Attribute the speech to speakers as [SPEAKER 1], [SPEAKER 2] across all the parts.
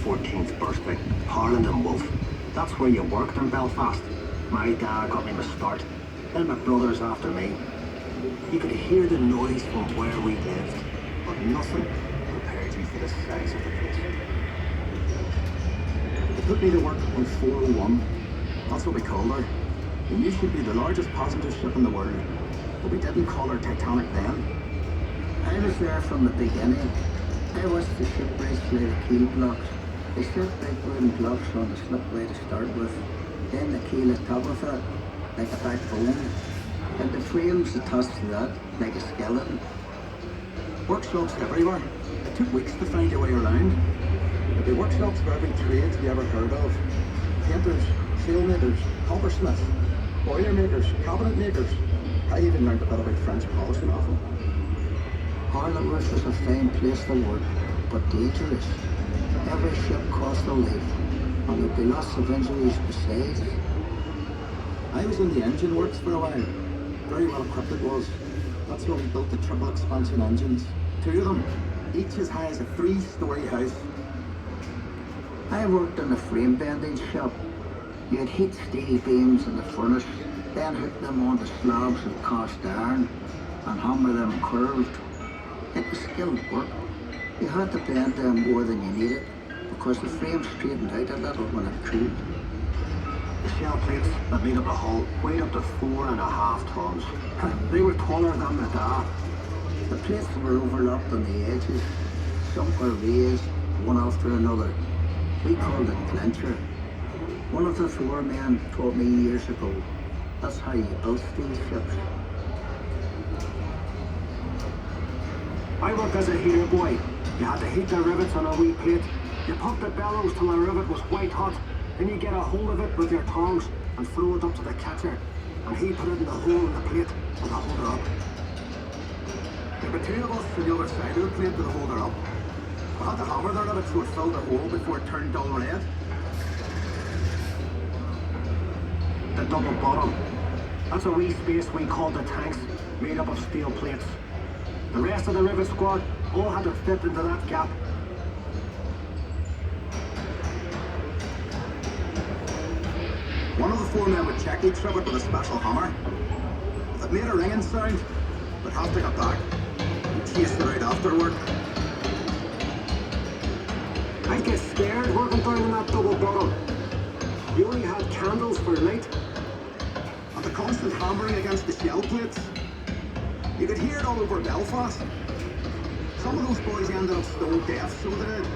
[SPEAKER 1] 14th birthday, Harland and Wolff. That's where you worked in Belfast. My dad got me my start, then my brothers after me. You could hear the noise from where we lived, but nothing prepared you for the size of the place.
[SPEAKER 2] They put me to work on 401. That's what we called her. We knew she'd be the largest passenger ship in the world, but we didn't call her Titanic then.
[SPEAKER 3] I was there from the beginning. I watched the ship race play the keel blocks. They set big wooden blocks on the slipway to start with, then the keel at top of it, like a backbone, and the frames attached to that, like a skeleton.
[SPEAKER 2] Workshops everywhere. It took weeks to find your way around. There'd be workshops for every trade you ever heard of. Painters, sailmakers, coppersmiths, boiler makers, cabinet makers. I even learned a bit about French polishing off them.
[SPEAKER 3] Harland was a fine place to work, but dangerous. Every ship cost a life, and there'd be lots of injuries besides.
[SPEAKER 2] I was in the engine works for a while. Very well equipped it was. That's where we built the triple expansion engines. 2 of them, each as high as a 3-story house.
[SPEAKER 3] I worked in a frame bending shop. You'd heat steel beams in the furnace, then hook them onto slabs of cast iron and hammer them curved. It was skilled work. You had to bend them more than you needed because the frame straightened out a little when it cooled.
[SPEAKER 1] The shell plates that made up the hull weighed up to 4.5 tons. They were taller than the da.
[SPEAKER 3] The plates were overlapped on the edges. Some were raised, one after another. We called it clincher. One of the foremen taught me years ago. That's how you built steel ships.
[SPEAKER 1] I worked as a heater boy. You had to heat the rivets on a wee plate. You pump the bellows till the rivet was white hot. Then you get a hold of it with your tongs and throw it up to the catcher. And he put it in the hole in the plate and hold her up.
[SPEAKER 2] There were 2 of us on the other side of the plate with a holder up. We had to hammer the rivet so it filled the hole before it turned dull red.
[SPEAKER 1] The double bottom. That's a wee space we called the tanks, made up of steel plates. The rest of the rivet squad all had to fit into that gap.
[SPEAKER 2] One of the foremen would check each rivet with a special hammer. If it made a ringing sound, we'd have to get back and chase it out afterward.
[SPEAKER 1] I'd get scared working down in that double bottom. You only had candles for light.
[SPEAKER 2] And the constant hammering against the shell plates. You could hear it all over Belfast. Some of those boys ended up stone deaf, so they did.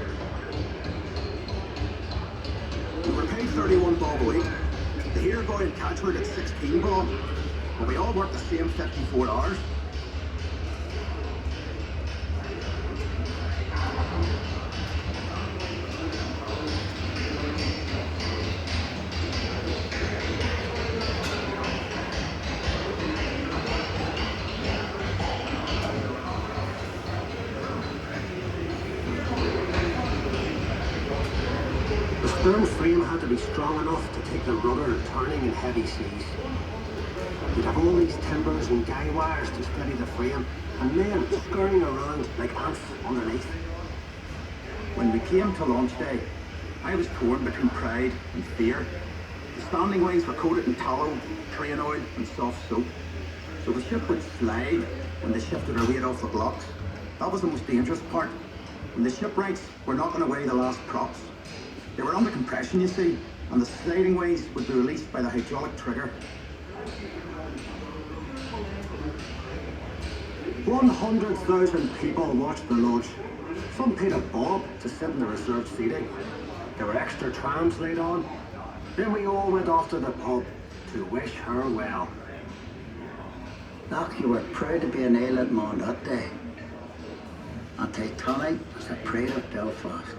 [SPEAKER 2] We were paid 31 bob a week. The heater boy in Catchford at 16 bob. But we all worked the same 54 hours.
[SPEAKER 1] The stern frame had to be strong enough to take the rudder turning in heavy seas. You'd have all these timbers and guy wires to steady the frame, and men scurrying around like ants underneath.
[SPEAKER 2] When we came to launch day, I was torn between pride and fear. The standing ways were coated in tallow, train oil and soft soap. So the ship would slide when they shifted her weight off the blocks. That was the most dangerous part. When the shipwrights were knocking away the last props. They were under compression, you see, and the sliding ways would be released by the hydraulic trigger.
[SPEAKER 1] 100,000 people watched the launch. Some paid a bob to sit in the reserved seating. There were extra trams laid on. Then we all went off to the pub to wish her well.
[SPEAKER 3] Look, you were proud to be an island man that day. And Titanic was the pride of Belfast.